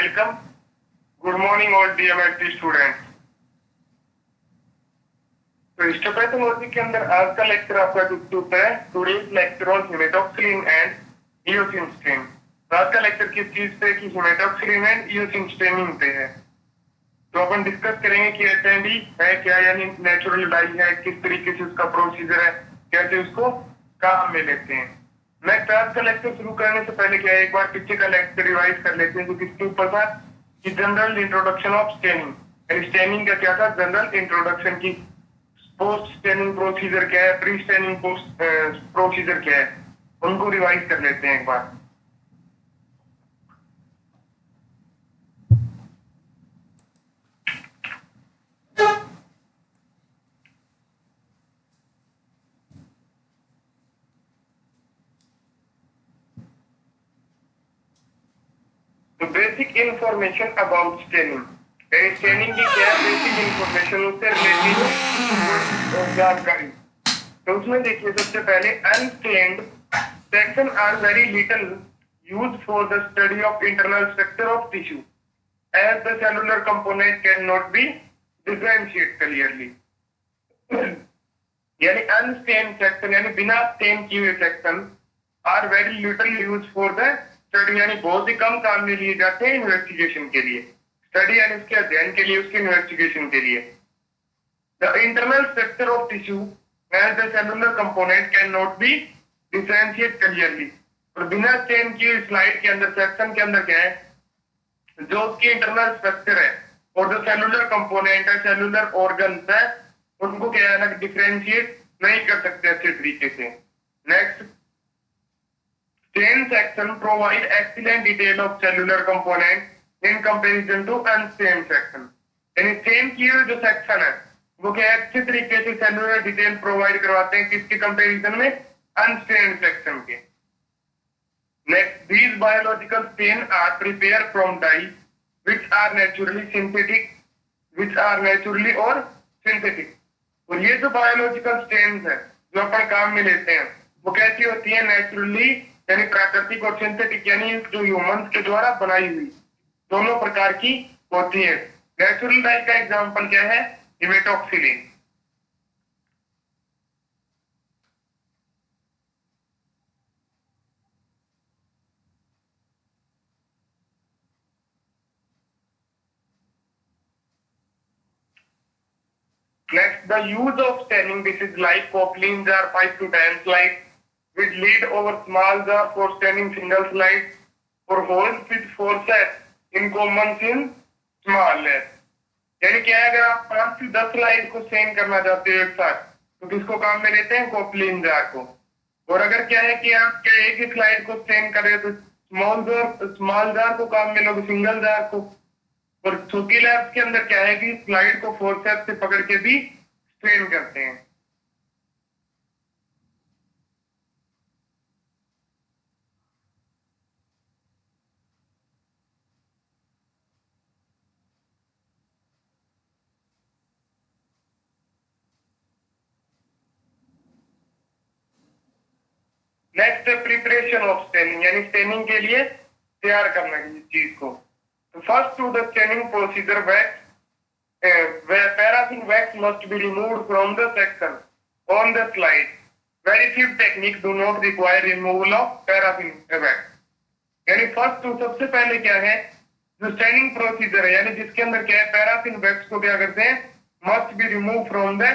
welcome. Good morning all DMIT students. तो histopathology के अंदर आज का लेक्चर आपका टॉपिक है today's lecture on haematoxylin and eosin stain. आज का लेक्चर किस चीज पे कि हेमेटोक्सिलिन एंड इयोसिन स्टेनिंग पे है। तो अपन डिस्कस करेंगे कि एचएनडी है क्या, यानी नेचुरल डाई है, किस तरीके से उसका प्रोसीजर है, कैसे उसको काम में लेते हैं। नेक्स्ट आज का लेक्चर शुरू करने से पहले क्या है, एक बार पीछे का लेक्चर रिवाइज कर लेते हैं। तो किसके ऊपर था कि जनरल इंट्रोडक्शन ऑफ स्टेनिंग, यानी स्टेनिंग का क्या था, जनरल इंट्रोडक्शन की। पोस्ट स्टेनिंग प्रोसीजर क्या है, प्री स्टेनिंग प्रोसीजर क्या है, उनको रिवाइज कर लेते हैं एक बार। तो basic information about staining, staining की क्या बेसिक इंफॉर्मेशन, उससे रिलेटेड जानकारी। तो उसमें देखिए सबसे पहले unstained section are very little used for the study of internal structure of tissue as the cellular component can not be differentiate clearly. यानी अनस्टेन्ड सेक्शन यानी बिना स्टेन किए हुए section are very little used for the study, यानी बहुत ही कम काम में लिए जाते हैं इन्वेस्टिगेशन के लिए। स्टडी यानी उसके अध्ययन के लिए, उसके इन्वेस्टिगेशन के लिए। The internal structure of tissue as the cellular component can not be differentiate clearly. और बिना स्टेन की स्लाइड के अंदर सेक्शन के अंदर क्या है, जो उसकी इंटरनल स्ट्रक्चर है और जो सेलुलर कंपोनेंट है, सेलुलर ऑर्गन्स है, उनको क्या है ना डिफरेंशिएट नहीं कर सकते अच्छे तरीके से। Next, stain section provide excellent detail of cellular component in comparison to unstain section. यानी स्टेन किए हुए जो सेक्शन है वो क्या अच्छे तरीके से सेलुलर डिटेल प्रोवाइड करवाते हैं, किसके कंपैरिजन में, अनस्टेन सेक्शन के। Next, these biological stain are prepare from dye which are naturally synthetic, which are naturally और सिंथेटिक। और ये जो बायोलॉजिकल स्टेन्स है जो अपन काम में लेते हैं वो कैसी होती है, नेचुरली यानी प्राकृतिक, और सिंथेटिक यानी जो ह्यूमंस के द्वारा बनाई हुई, दोनों प्रकार की होती है। नेचुरल डाई का एग्जांपल क्या है, हेमेटोक्सिलिन। Next, the use of staining, this is like Copeland jar 5 to 10 slides with lead over small jar for staining single slides for holes with forceps in common in small layers। यानी क्या है, अगर आप 5 से 10 slide को stand करना चाहते हो एक साथ तो किसको काम में लेते हैं, कोपलिन जार को। और अगर क्या है कि आप क्या एक ही स्लाइड को स्टेन कर रहे हो तो स्मॉल जार को काम में लोगे, सिंगल जार को। और छोटी लैब्स के अंदर क्या है कि स्लाइड को फोर्सेप्स से पकड़ के भी स्ट्रेन करते हैं। नेक्स्ट, प्रिपरेशन ऑफ स्टेनिंग, यानी स्टेनिंग के लिए तैयार करना इस चीज को। तो first to the staining procedure, wax paraffin wax must be removed from the section on the slide. Very few techniques do not require removal of paraffin wax. यानी फर्स्ट टू सबसे पहले क्या है, जो स्टेनिंग प्रोसीजर है यानी जिसके अंदर क्या है, पैराफिन वैक्स को क्या करते हैं, must be remove from the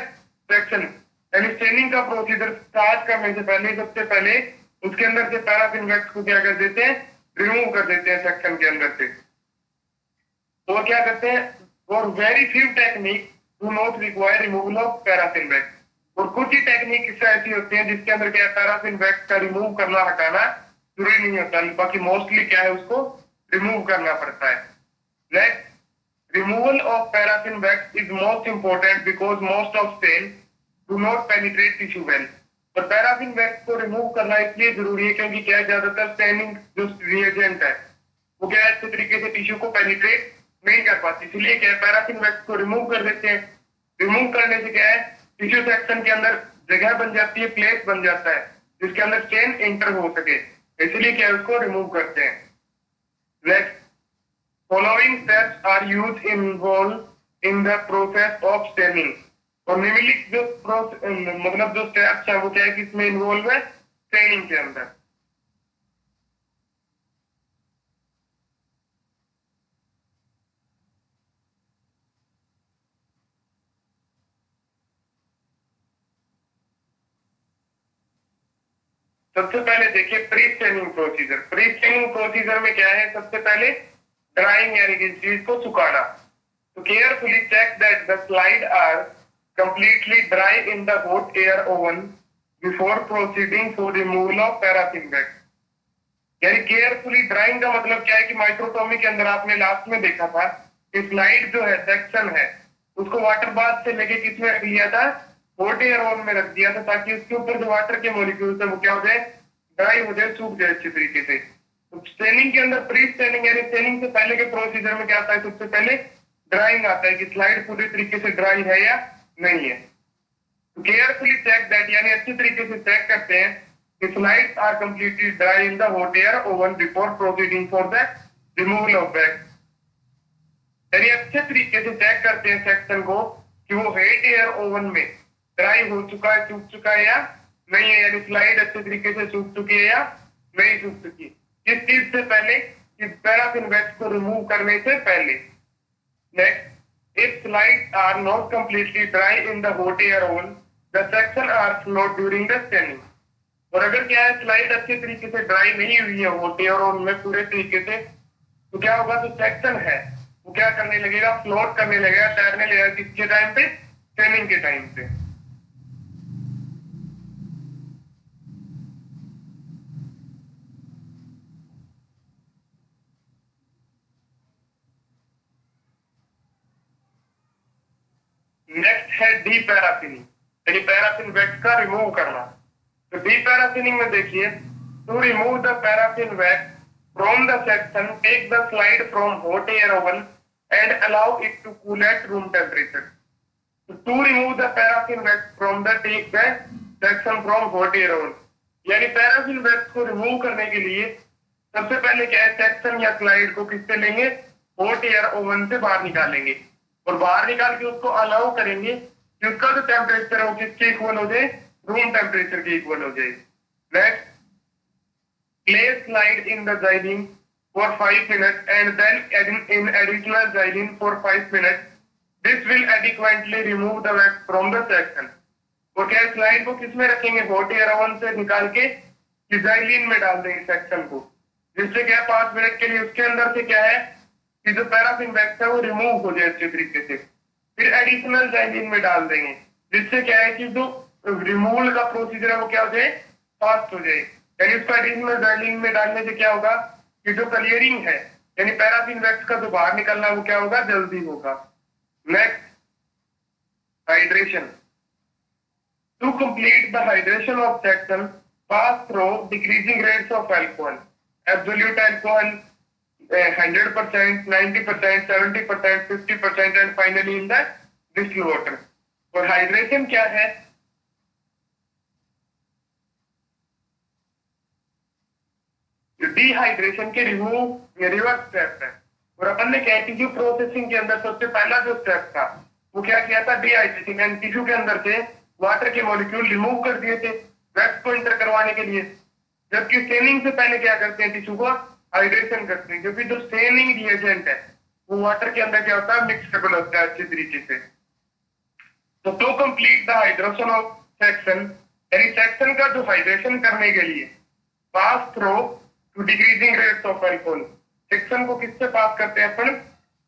section. यानी स्टेनिंग का प्रोसीजर स्टार्ट करने से पहले सबसे पहले उसके अंदर से पैराफिन वैक्स को क्या कर देते हैं, रिमूव कर देते हैं सेक्शन के अंदर से। तो क्या करते हैं, और very few technique do not require removal of paraffin wax. और कुछ ही टेक्निक ऐसी होती हैं जिसके अंदर क्या पैराफिन वैक्स का रिमूव करना, हटाना जरूरी नहीं होता, बाकी मोस्टली क्या है उसको रिमूव करना पड़ता है। Next, removal of paraffin wax is most important because most of stain do not penetrate tissue well. तो पैराफिन वैक्स को रिमूव करना इसलिए जरूरी है क्योंकि क्या है, ज्यादातर स्टेनिंग जो रिएजेंट है वो क्या अच्छे तरीके से टिश्यू को पेनिट्रेट नहीं कर पाती, इसलिए क्या है पैराफिन वैक्स को रिमूव कर देते हैं। रिमूव करने से क्या है, टिश्यू सेक्शन के अंदर जगह बन जाती है, प्लेस बन जाता है जिसके अंदर स्टेन एंटर हो सके, इसलिए क्या है उसको रिमूव करते हैं। Next, follow steps are used involved in the process of staining. और निम्नलिखित जो मतलब जो स्टेप्स है वो क्या है, किसमें इन्वॉल्व है, स्टेनिंग के अंदर। सबसे पहले देखिए pre staining procedure. Pre staining procedure में क्या है, सबसे पहले ड्राइंग यानी कि चीज को सुखाना। तो carefully check that the slide are completely dry in the hot air oven before proceeding for removal of paraffin wax. यानी केयरफुली ड्राइंग का मतलब क्या है कि माइक्रोटोमी के अंदर आपने लास्ट में देखा था कि स्लाइड जो है, सेक्शन है, उसको वाटर बाथ से लेके किसमें रख लिया था, हॉट एयर ओवन में रख दिया था, ताकि उसके ऊपर जो वाटर के मॉलिक्यूल्स है वो क्या हो जाए, ड्राई हो जाए, सूख जाए अच्छे तरीके से। तो स्टेनिंग के अंदर प्री स्टेनिंग यानी स्टेनिंग से पहले के प्रोसीजर में क्या आता है, सबसे पहले ड्राइंग आता है कि स्लाइड पूरी तरीके से ड्राई है या नहीं है। तो केयरफुली चेक दैट यानी अच्छी तरीके से चेक करते हैं कि slides are completely dry in the hot air oven before proceeding for the removal of wax. यानी अच्छे तरीके से चेक करते हैं सेक्शन को कि वो हॉट एयर ओवन में ड्राई हो चुका है, सूख चुका है या नहीं है, यानी स्लाइड अच्छे तरीके से सूख चुकी है या नहीं सूख चुकी। किस चीज से पहले, कि पैराफिन वैक्स को रिमूव करने से पहले। Next, if slides are not completely dry in the hot air oven the section are slowed during the staining. और अगर क्या है, स्लाइड अच्छे तरीके से ड्राई नहीं हुई है हॉट एयर ओवन में पूरे तरीके से, तो क्या होगा, जो सेक्शन है वो क्या करने लगेगा, फ्लोट करने लगेगा, तैरने लगेगा। किसके टाइम पे, स्टेनिंग के टाइम पे। नेक्स्ट है डी पैराफिनिंग, यानी पैराफिन वैक्स का रिमूव करना। तो डी पैराफिनिंग में देखिए, to remove the paraffin wax from the section take the slide from hot air oven and allow it to cool at room temperature. To remove the paraffin wax from the take the section from hot air oven, यानी paraffin wax को remove करने के लिए सबसे पहले क्या है, section या स्लाइड को किससे लेंगे, हॉट एयर ओवन से बाहर निकालेंगे। और बाहर निकाल के उसको अलाउ करेंगे कि उसका जो टेम्परेचर है वो किसके इक्वल हो जाए, रूम टेम्परेचर के इक्वल हो जाए। Next, place slide in the xylene for 5 minutes and then add in additional xylene for 5 minutes. This will adequately remove the wax from the section. और क्या स्लाइड को किसमें रखेंगे, हॉट एयर ओवन से निकाल के xylene में डाल देंगे सेक्शन को, जिससे क्या 5 मिनट के लिए उसके अंदर से क्या है कि जो पैराफिन वैक्स है वो रिमूव हो जाए अच्छे तरीके से। फिर एडिशनल xylene में डाल देंगे, जिससे क्या है कि जो रिमूवल का प्रोसीजर है वो क्या हो जाए, फास्ट हो जाए। यानी उसको एडिशनल xylene में डालने से क्या होगा कि जो क्लियरिंग है, यानी पैराफिन वैक्स का जो बाहर निकलना है वो क्या होगा, जल्दी होगा। Next, hydration. To complete the hydration of section pass through decreasing rates of alcohol, absolute alcohol 100%, 90%, 70%, 50% and finally in the distilled water. और हाइड्रेशन क्या है, डिहाइड्रेशन के रिवर्स स्टेप है। और अपन ने क्या टिश्यू प्रोसेसिंग के अंदर सबसे पहला जो स्टेप था वो क्या किया था, डिहाइड्रेशन, यानी टिश्यू के अंदर से वाटर के मॉलिक्यूल रिमूव कर दिए थे वैक्स को इंटर करवाने के लिए। जबकि स्टेनिंग से पहले क्या करते हैं, टिश्यू को हाइड्रेशन करते हैं, क्योंकि जो स्टेनिंग रिएजेंट है वो वाटर के अंदर क्या होता है, मिक्सएबल होता है अच्छे तरीके से। तो to complete the hydration of section, यानी सेक्शन का जो हाइड्रेशन करने के लिए pass through to decreasing rates of alcohol, section को किससे पास करते हैं अपन,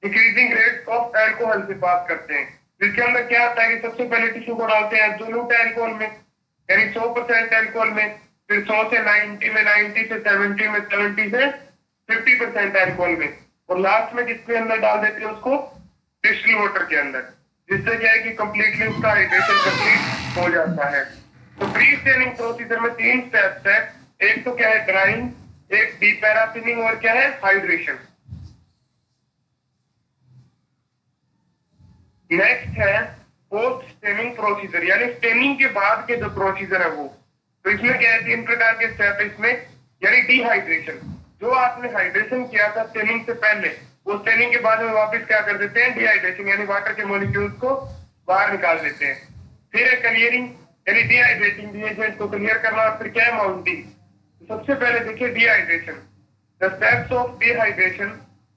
डिक्रीजिंग रेट्स ऑफ अल्कोहल से पास करते हैं। जिसके अंदर क्या आता है कि सबसे पहले टिश्यू को डालते हैं एब्सोल्यूट अल्कोहल में, यानी 100% अल्कोहल में, फिर 100 से 90 में, 90 से 70 में, 70 से 50% अल्कोहल में, और लास्ट में किसके अंदर डाल देते हैं उसको, डिस्टिल्ड वाटर के अंदर, जिससे क्या है कि कंप्लीटली उसका हाइड्रेशन कंप्लीट हो जाता है। तो प्री स्टेनिंग प्रोसीजर में 3 स्टेप्स है, एक तो क्या है ड्राइंग, एक डीपैराफिनिंग और क्या है हाइड्रेशन। नेक्स्ट है पोस्ट स्टेनिंग प्रोसीजर, यानी स्टेनिंग के बाद के जो प्रोसीजर है वो। तो इसमें क्या है 3 प्रकार के स्टेप है इसमें, यानी डिहाइड्रेशन, जो आपने हाइड्रेशन किया था स्टेनिंग से पहले वो स्टेनिंग के बाद में वापस क्या कर देते हैं, डिहाइड्रेशन यानी वाटर के मॉलिक्यूल्स को बाहर निकाल देते हैं। फिर है क्लियरिंग यानी डिहाइड्रेटिंग रिएजेंट को क्लियर करना, और फिर क्या है, माउंटिंग। तो सबसे पहले देखिए dehydration. The steps of dehydration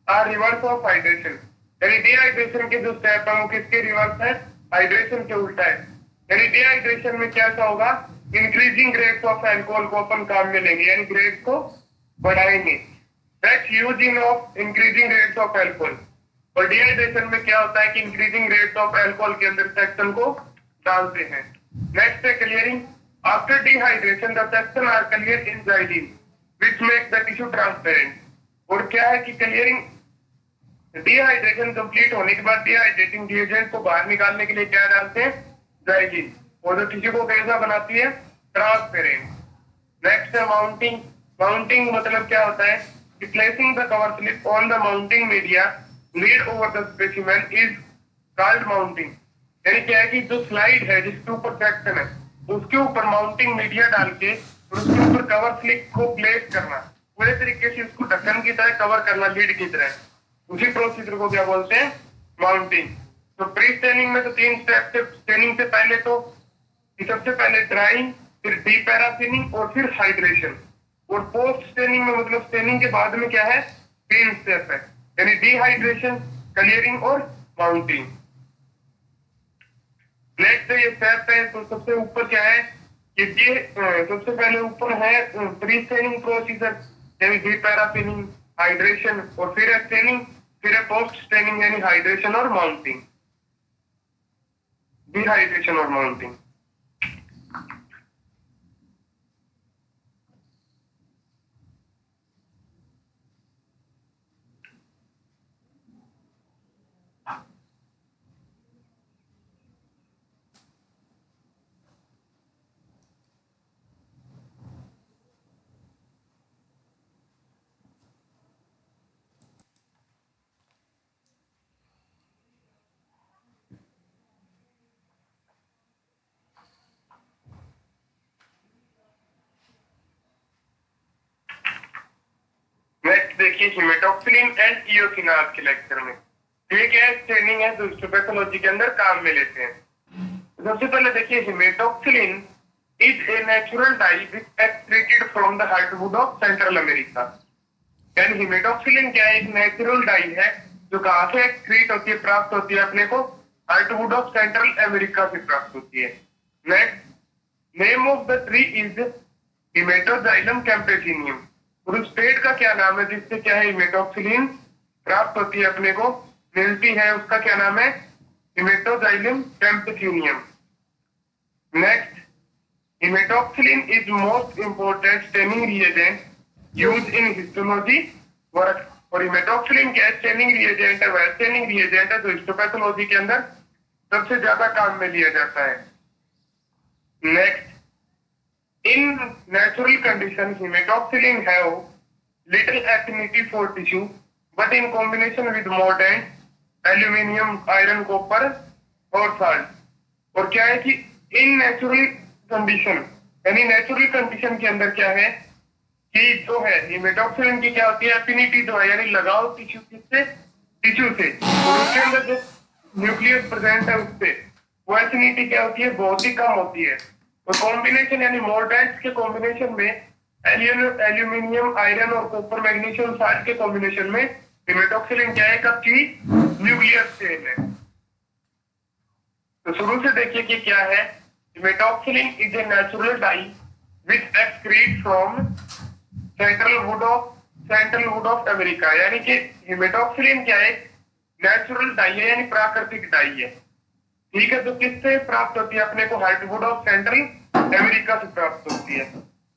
are reverse of hydration, यानी डिहाइड्रेशन के जो स्टेप है वो किसके रिवर्स है, हाइड्रेशन के उल्टा है। यानी डिहाइड्रेशन में क्या होगा, इंक्रीजिंग ग्रेड्स ऑफ अल्कोहल को अपन काम में लेंगे, यानी ग्रेड को बढ़ाएंगे। That's use in of increasing rates of alcohol. और डिहाइड्रेशन में क्या होता है कि इंक्रीजिंग रेट्स ऑफ अल्कोहल के अंदर सेक्शन को डालते हैं। नेक्स्ट है clearing. After dehydration the section are clear in xylene which make the tissue transparent. और क्या है कि क्लियरिंग डिहाइड्रेशन कंप्लीट होने के बाद डिहाइड्रेटिंग रिएजेंट को बाहर निकालने के लिए क्या डालते हैं, xylene, और जो टिश्यू को कैसा बनाती है, ट्रांसपेरेंट। नेक्स्ट है माउंटिंग। माउंटिंग मतलब क्या होता है, placing the cover slip on the mounting media laid over the specimen is called mounting। यानी क्या है कि जो स्लाइड है जिसके ऊपर सेक्शन है उसके ऊपर माउंटिंग मीडिया डाल के और उसके ऊपर कवर स्लिप को प्लेस करना, पूरे तरीके से उसको ढक्कन की तरह कवर करना, लीड की तरह, उसी प्रोसीजर को क्या बोलते हैं, माउंटिंग। तो प्री स्टेनिंग में तो 3 स्टेप थे। स्टेनिंग से पहले तो सबसे पहले ड्राइंग, फिर डीपैराफिनिंग और फिर हाइड्रेशन। और पोस्ट स्टेनिंग में मतलब स्टेनिंग के बाद में क्या है, 3 स्टेप है, यानी डिहाइड्रेशन, क्लियरिंग और माउंटिंग। नेक्स्ट ये स्टेप है, तो सबसे ऊपर क्या है कि ये सबसे पहले ऊपर है प्री स्टेनिंग प्रोसीजर यानी डीपैराफिनिंग, हाइड्रेशन, और फिर है स्टेनिंग, फिर है पोस्ट स्टेनिंग यानी हाइड्रेशन और माउंटिंग, डिहाइड्रेशन और माउंटिंग। नेक्स्ट देखिए हिमेटॉक्सिलिन एंड इओसिन आज के लेक्चर में। ये क्या है, स्टेनिंग है, जो हिस्टोपैथोलॉजी के अंदर काम में लेते हैं। सबसे पहले देखिए haematoxylin is a natural dye which excreted from the heartwood of central America. यानी हिमेटॉक्सिलिन क्या है, एक नेचुरल डाई है जो कहां से एक्सक्रीट होती है, प्राप्त होती है अपने को, हार्टवुड ऑफ सेंट्रल अमेरिका से प्राप्त होती है। Next, name of the tree is haematoxylum campechianum. और उस पेड़ का क्या नाम है जिससे क्या है हिमेटॉक्सिलिन प्राप्त होती है, अपने को मिलती है, उसका क्या नाम है, haematoxylum campechianum. Next, haematoxylin is most important staining reagent use in histology work. और हिमेटॉक्सिलिन क्या है, स्टेनिंग रिएजेंट है, वह स्टेनिंग रिएजेंट है जो हिस्टोपैथोलॉजी के अंदर सबसे ज्यादा काम में लिया जाता है। Next, in natural condition hematoxylin have little affinity for tissue but in combination with modern aluminium, iron, copper और salt। और क्या है कि इन नेचुरल कंडीशन यानी नेचुरल कंडीशन के अंदर क्या है कि जो है हिमेटॉक्सिलिन की क्या होती है, एफिनिटी जो है यानी लगाव टिश्यू किससे, टिश्यू से, और उसके अंदर जो न्यूक्लियस प्रेजेंट है उससे वो एफिनिटी क्या होती है, बहुत ही कम होती है। तो कॉम्बिनेशन यानी मोर्टाइट्स के कॉम्बिनेशन में एल्यूमिनियम, आयरन और कॉपर, मैग्नीशियम साल्ट के कॉम्बिनेशन में हिमेटॉक्सिलिन क्या है, कच्ची न्यूक्लियस चेन है। तो शुरू से देखिए कि क्या है, haematoxylin is a natural dye which excrete from central wood of America. यानी कि हिमेटॉक्सिलिन क्या है, नेचुरल डाई है यानी प्राकृतिक डाई है, ठीक है। तो किससे प्राप्त होती है, अपने को हार्टवुड ऑफ सेंट्रल अमेरिका से प्राप्त होती है।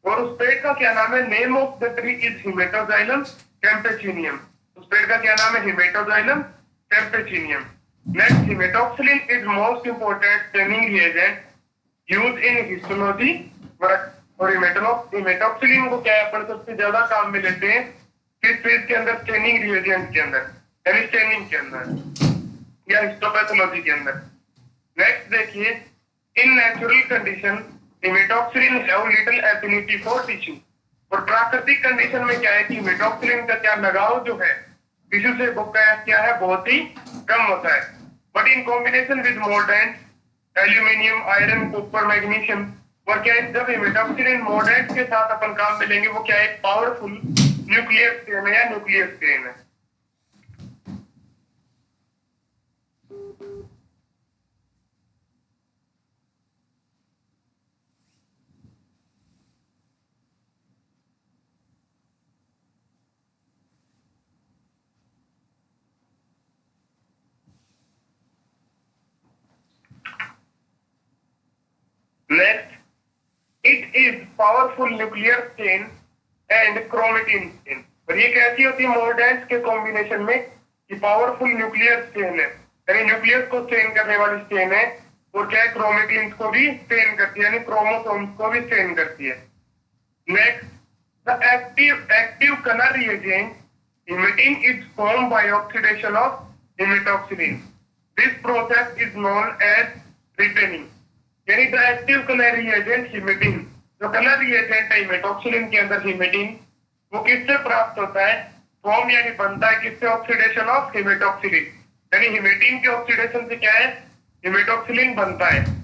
और उस पेड़ का क्या नाम है, name of the tree is haematoxylum campechianum. उस पेड़ का क्या नाम है, haematoxylum campechianum. Next, haematoxylin is most important staining reagent use in histology work. और हिमेटॉक्सिलिन को क्या है, अपन सबसे ज्यादा काम में लेते हैं किस पेज के अंदर, स्टेनिंग रिएजेंट के अंदर, यानी स्टेनिंग के अंदर या हिस्टोपैथोलॉजी के अंदर। नेक्स्ट देखिए, in natural condition haematoxylin have little affinity for tissue. और प्राकृतिक कंडीशन में क्या है कि हिमेटॉक्सिलिन का क्या लगाव जो है टिश्यू से वो क्या है, बहुत ही कम होता है। But in combination with mordant aluminium, iron, copper, magnesium, और क्या है, जब इमिडॉक्सिलिन मोर्डेंट के साथ अपन काम में लेंगे, वो क्या है, पावरफुल न्यूक्लियर चेन है या न्यूक्लियर चेन है। Next, it is powerful nuclear chain and chromatin chain. और ये कैसी होती है मोर्डेंट्स के कॉम्बिनेशन में, कि पावरफुल न्यूक्लियर चेन है, यानी न्यूक्लियस को चेन करने वाली चेन है, और क्या है, क्रोमेटिन को भी चेन करती है, यानी क्रोमोसोम्स को भी चेन करती है। Next, the active colour reagent hemetin is formed by oxidation of hematoxylin. This process is known as retinning. यानी द एक्टिव कलर रिएजेंट हेमेटिन, जो कलर रिएजेंट है हेमेटॉक्सिलिन के अंदर हेमेटिन, वो किससे प्राप्त होता है, फॉर्म यानी बनता है किससे, ऑक्सीडेशन ऑफ हेमेटॉक्सिलिन, यानी हेमेटिन के ऑक्सीडेशन से क्या है, हेमेटॉक्सिलिन बनता है।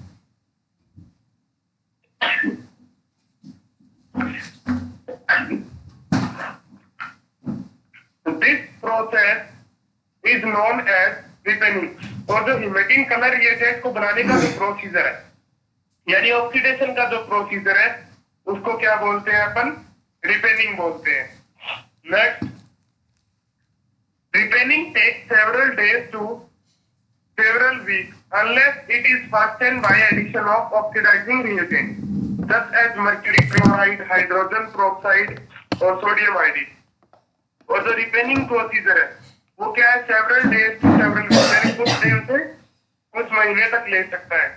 This process is known as ripening. और जो हेमेटिन कलर रिएजेंट को बनाने का जो प्रोसीजर है, यानी ऑक्सीडेशन का जो प्रोसीजर है, उसको क्या बोलते हैं अपन, रिपेनिंग बोलते हैं। Next, ripening take several days to several weeks unless it is fastened by addition of oxidizing reagent such as mercury chloride, hydrogen peroxide और sodium iodide। और जो रिपेनिंग प्रोसीजर है वो क्या है, several days to several weeks, यानी कुछ दिन से कुछ महीने तक ले सकता है।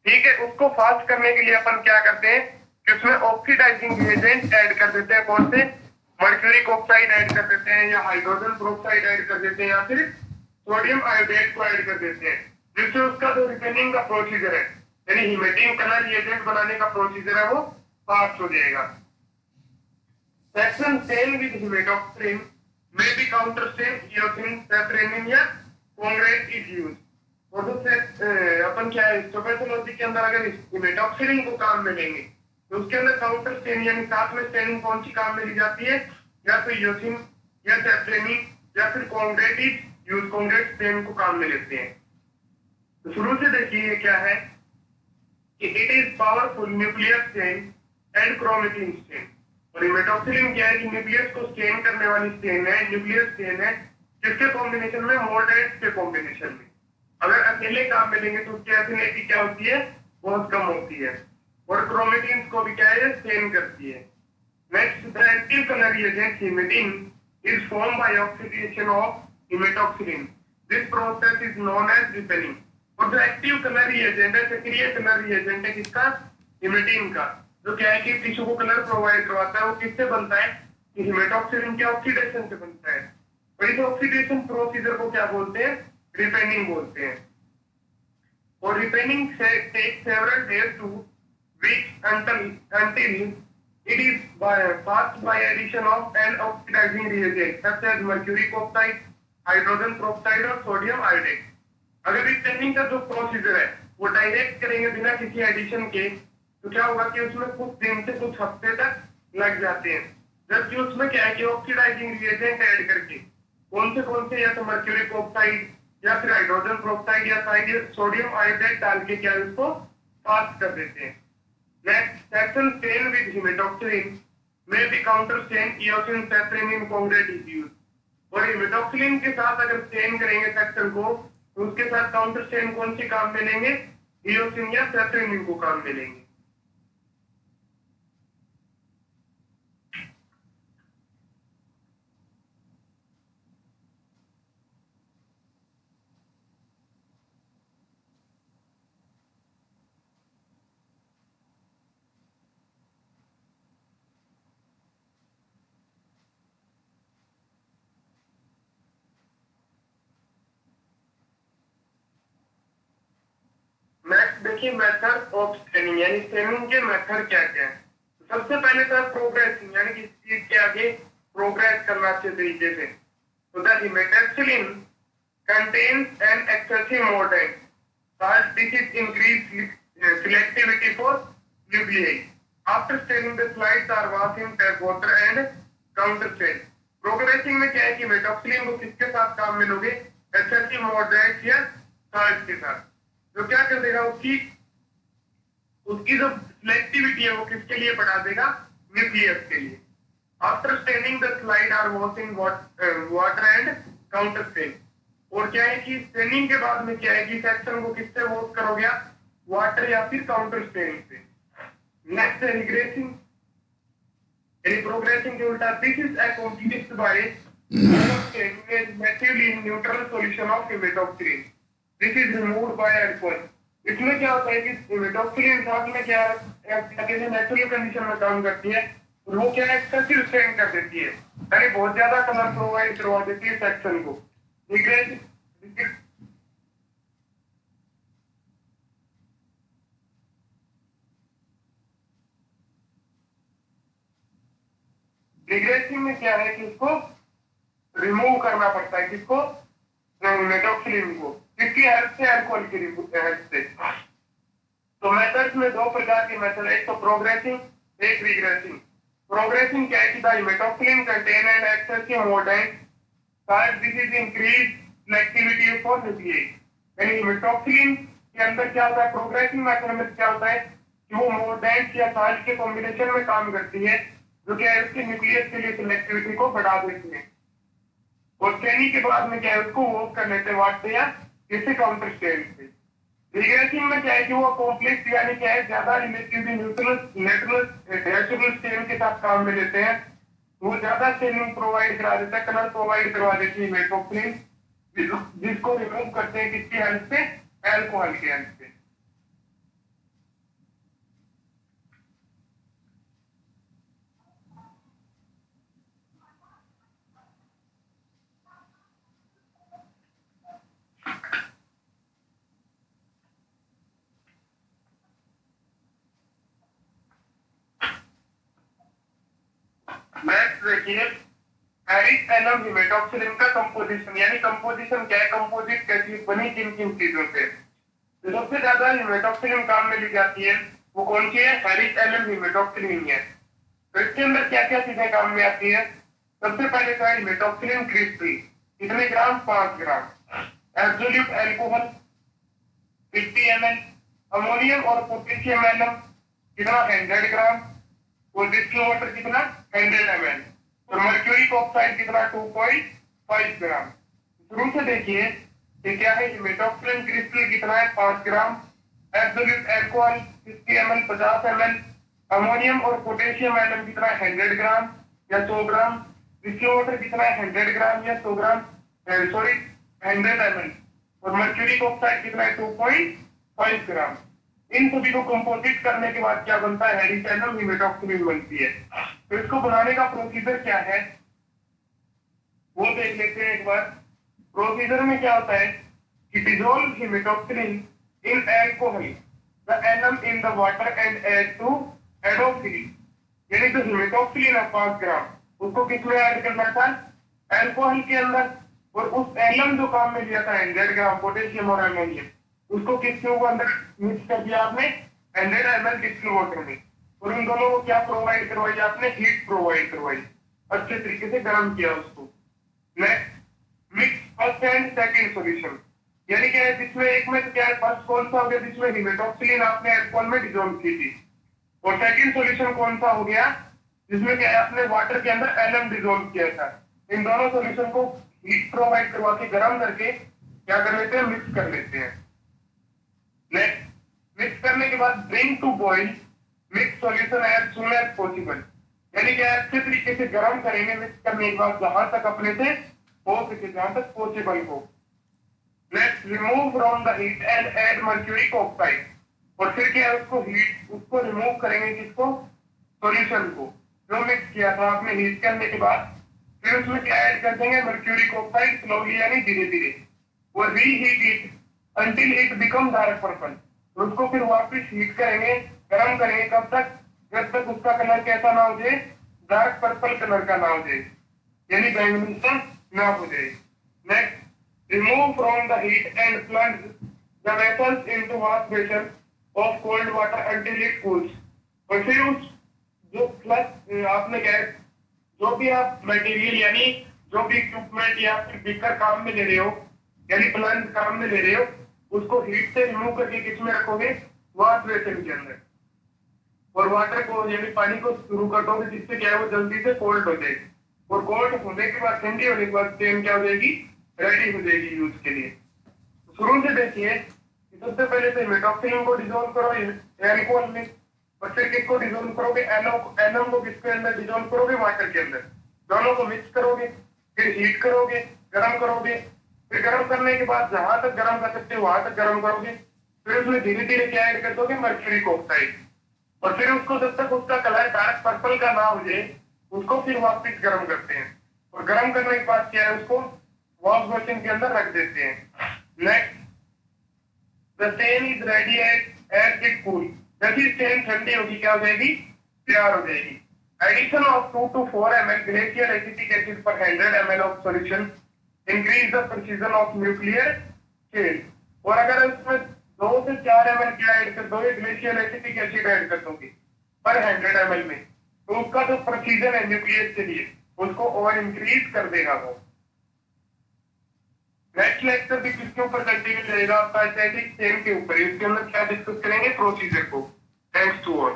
ठीक है, उसको फास्ट करने के लिए अपन क्या करते हैं कि उसमें ऑक्सीडाइजिंग रिएजेंट ऐड कर देते हैं। कौन से, मर्क्यूरिक ऑक्साइड ऐड कर देते हैं, या हाइड्रोजन पेरोक्साइड ऐड कर देते हैं, या फिर सोडियम आयोडाइड को ऐड कर देते हैं, जिससे उसका जो रिपेनिंग का प्रोसीजर है, यानी हेमेटिन कलर रिएजेंट बनाने का प्रोसीजर है, वो फास्ट हो जाएगा। Section stain with haematoxylin may be counter stain, eosin, safranin या कॉन्ग्रेट इज यूज्ड। और तो अपन क्या है, हिस्टोपैथोलॉजी के अंदर अगर हेमेटॉक्सिलिन को काम में लेंगे तो उसके अंदर काउंटर स्टेन यानी साथ में स्टेनिंग कौन सी काम में ली जाती है, या तो यूसिन या सैफ्रेनिन या फिर Congo red is use, Congo red stain को काम में लेते हैं। तो शुरू से देखिए ये क्या है कि it is powerful nuclear stain and chromatin stain. और हेमेटॉक्सिलिन क्या है कि न्यूक्लियस को स्टेन करने वाली स्टेन है, न्यूक्लियर स्टेन है, किसके कॉम्बिनेशन में, मोर्डेंट्स के कॉम्बिनेशन में। अगर अकेले काम में लेंगे तो उसकी एफिनिटी क्या होती है, बहुत कम होती है। और क्रोमेटिन को भी क्या है, स्टेन करती है। Next, the active colour reagent haematein is form by oxidation of haematoxylin. This process is known as ripening. और जो एक्टिव कलर रिएजेंट है, सक्रिय कलर रिएजेंट है किसका, हेमेटिन का, जो क्या है कि टिश्यू को कलर प्रोवाइड करवाता है, वो किससे बनता है, कि हेमेटॉक्सिलिन के ऑक्सीडेशन से बनता है। और इस ऑक्सीडेशन प्रोसीजर को क्या बोलते हैं, रिपेनिंग बोलते हैं। और ripening take several days to weeks until it is passed by addition of an oxidizing reagent such as mercury oxide, hydrogen peroxide और सोडियम आयोडाइड। अगर रिपेनिंग का जो प्रोसीजर है वो डायरेक्ट करेंगे बिना किसी एडिशन के, तो क्या होगा कि उसमें कुछ दिन से कुछ हफ्ते तक लग जाते हैं। जबकि उसमें क्या है कि ऑक्सीडाइजिंग रिएजेंट ऐड करके कौन से, या तो मर्क्यूरिक ऑक्साइड या फिर हाइड्रोजन पेरोक्साइड या सोडियम आयोडाइड डाल के क्या उसको फास्ट कर देते हैं। Next, section stain with haematoxylin में भी counter stand eosin, safranin, congruent is used. और हेमेटॉक्सिलिन के साथ अगर स्टेन करेंगे सेक्शन को, तो उसके साथ काउंटर स्टेन कौन सी काम में लेंगे, eosin या safranin को काम में लेंगे। नेक्स्ट देखिए मेथड ऑफ स्टेनिंग, यानी स्टेनिंग के मेथड क्या क्या है। सबसे पहले तो प्रोग्रेस, यानी कि चीज के आगे प्रोग्रेस करना अच्छे तरीके से। So the methoxylin contains an excessive mordant. Thus, this is increased selectivity for nuclei. After staining, the slides are washed in tap water and counter stain. Progressing में क्या है कि मेटॉक्सिलिन को किसके साथ काम में लोगे? एक्सेसिव मॉडरेट या साल्ट के साथ, जो क्या कर देगा उसकी जो सिलेक्टिविटी है वो किसके लिए बढ़ा देगा? न्यूक्लियस के लिए। After staining the slide are wash in water and counter stain. और क्या है कि स्टेनिंग के बाद में क्या है कि सेक्शन को किससे वॉश करोगे आप? वाटर या फिर काउंटर स्टेन से। नेक्स्ट है रिग्रेसिंग। Progressing के उल्टा, this is accomplished by massively in neutral solution of methoxylin. This is removed by alcohol. इसमें क्या होता है कि methoxylin साथ में क्या नेचुरल कंडीशन में काम करती है और वो क्या एक्सेसिव स्ट्रेन कर देती है, यानी बहुत ज्यादा कलर प्रोवाइड करवा देती है सेक्शन को। रिग्रेसिंग में क्या है कि इसको रिमूव करना पड़ता है, किसको? मेटॉक्सिलिन को। किसकी हेल्प से? अल्कोहल की हेल्प से। तो मेथड्स में दो प्रकार के मेथड है, एक तो प्रोग्रेसिंग, एक रिग्रेसिंग। प्रोग्रेसिंग क्या है कि the haematoxylin contain an excessive mordant, this is increase selectivity for nucleus. यानी मेटॉक्सिलिन के अंदर क्या होता है? प्रोग्रेसिंग मेथड में क्या होता है कि वो मॉर्टेंट या साल्ट के कॉम्बिनेशन में काम करती है, जो क्या है उसके न्यूक्लियस के लिए सिलेक्टिविटी को बढ़ा देती है। और स्टेनिंग के बाद में क्या है उसको वॉश कर लेते हैं वाटर या किसी काउंटर स्टेन से। रिग्रेसिंग में क्या है कि वो कॉम्प्लेक्स यानी क्या है ज्यादा रिलेटिवली नेचुरल स्टेन के साथ काम में लेते हैं, वो ज्यादा स्टेनिंग प्रोवाइड करा देता है, कलर प्रोवाइड करवा देती है मेटॉक्सिलिन, जिसको रिमूव करते हैं किसकी हेल्प से? अल्कोहल की हेल्प से। नेक्स्ट देखिए, हैरिस एनम मेटॉक्सिलिन का कंपोजिशन, यानी कंपोजिशन क्या है? कंपोजिट कैसी बनी किन किन चीजों से? तो सबसे ज्यादा मेटॉक्सिलिन काम में ली जाती है वो कौन सी है? हैरिस एनम मेटॉक्सिलिन है। तो इसके अंदर क्या क्या चीजें काम में आती है? सबसे पहले तो है मेटॉक्सिलिन क्रिस्टल, कितने gram? 5 gram. Absolute alcohol 50 ml। Ammonium और पोटेशियम एनम कितना? 100 ग्राम। और डिस्टिल वाटर कितना? 100 ml। और मर्क्यूरी ऑक्साइड कितना? 2.5 ग्राम। शुरू से देखिए ये क्या है? मेटॉक्सिलिन क्रिस्टल कितना है? 5 gram. Absolute alcohol 50 ml 50 ml। Ammonium और पोटेशियम एटम कितना है? 100 ग्राम या 100 ग्राम। डिस्टिल वाटर कितना है? 100 ग्राम या 100 ग्राम, सॉरी 100 ml। और मर्क्यूरी ऑक्साइड कितना है? 2.5 ग्राम। इन सभी को कंपोजिट करने के बाद क्या बनता है? हैरिस एनम मेटॉक्सिलिन बनती है। तो इसको बनाने का प्रोसीजर क्या है वो देख लेते हैं एक बार। प्रोसीजर में क्या होता है कि dissolve haematoxylin in alcohol, the alum in the water and add to haematoxylin. यानी जो हेमेटॉक्सिलिन है 5 ग्राम, उसको किसमें ऐड करना था? अल्कोहल के अंदर। और उस एनम जो काम में लिया था 100 ग्राम पोटेशियम और अमोनियम, उसको किसके अंदर मिक्स कर दिया आपने? 100 ml डिस्टिल वाटर में। और उन दोनों को क्या प्रोवाइड करवाई आपने? हीट प्रोवाइड करवाई, अच्छे तरीके से गर्म किया उसको। Next mix first and second solution, यानी क्या है जिसमें एक में तो क्या है फर्स्ट कौन सा हो गया? जिसमें हेमेटॉक्सिलिन आपने अल्कोहल में डिसॉल्व की थी। और सेकंड सॉल्यूशन कौन सा हो गया? जिसमें क्या है आपने वाटर के अंदर एनम डिसॉल्व किया था। इन दोनों सॉल्यूशन को हीट प्रोवाइड करवा के गर्म करके क्या कर लेते हैं? मिक्स कर लेते हैं। नेक्स्ट मिक्स करने के बाद bring to boil mix solution as soon as possible, यानी क्या अच्छे तरीके से गर्म करेंगे मिक्स करने के बाद जहां तक अपने से हो सके, जहां तक पॉसिबल हो। Next remove from the heat and add mercury oxide. और फिर क्या है उसको रिमूव करेंगे, किसको? सॉल्यूशन को जो मिक्स किया था आपने हीट करने के बाद। फिर उसमें क्या ऐड कर देंगे? मर्क्यूरी ऑक्साइड स्लोली यानी धीरे धीरे। और reheat it until it become dark purple. तो उसको फिर वापस हीट करेंगे, गर्म करेंगे, कब तक? जब तक उसका कलर कैसा ना हो जाए? डार्क पर्पल कलर का ना हो जाए, यानी बैंगनी सा ना हो जाए। Next, remove from the heat and plunge the vessels into wash basin of cold water until it cools. और फिर उस जो प्लस आपने गैस जो भी आप मटेरियल यानी जो भी इक्विपमेंट या फिर बीकर काम में ले रहे हो यानी प्लंज काम में ले रहे हो, उसको हीट से रिमूव करके किस में रखोगे? वॉश बेसिन के अंदर। और वाटर को यानी पानी को शुरू कर दोगे जिससे क्या है वो जल्दी से कोल्ड हो जाएगी। और कोल्ड होने के बाद, ठंडी होने के बाद पेन क्या हो जाएगी? रेडी हो जाएगी यूज के लिए। शुरू से देखिए, सबसे पहले तो मेटॉक्सिलिन को डिजोल्व करो एल्कोहल में, और फिर किसको डिजोल्व करोगे? एनम को किसके अंदर डिजोल्व करोगे? वाटर के अंदर। दोनों को मिक्स करोगे, फिर हीट करोगे, गर्म करोगे, फिर गर्म करने के बाद जहां तक गर्म कर सकते हो वहां तक गर्म करोगे, फिर उसमें धीरे धीरे क्या ऐड कर दोगे? Mercuric oxide. और फिर उसको जब तक उसका कलर डार्क पर्पल का ना हो जाए उसको फिर वापस गर्म करते हैं। और गर्म करने के बाद क्या है उसको वॉश बेसिन के अंदर रख देते हैं। Next, the same is ready as it cool. जैसे सेम ठंडी होगी क्या हो जाएगी? तैयार हो जाएगी। Addition of 2 to 4 ml glacial acetic acid per 100 ml of solution increase the precision of nuclear chain. और अगर उसमें 2 से 4 ml क्या ऐड कर दोगे? ग्लेशियर एसिटिक एसिड ऐड कर दोगे पर 100 ml में, तो उसका जो प्रोसीजर है न्यूक्लियस के लिए उसको और इंक्रीज कर देगा वो। नेक्स्ट लेक्चर भी किसके ऊपर कंटिन्यू रहेगा? आपका एसिटिक चेन के ऊपर। इसके अंदर क्या डिस्कस करेंगे? प्रोसीजर को। Thanks to all.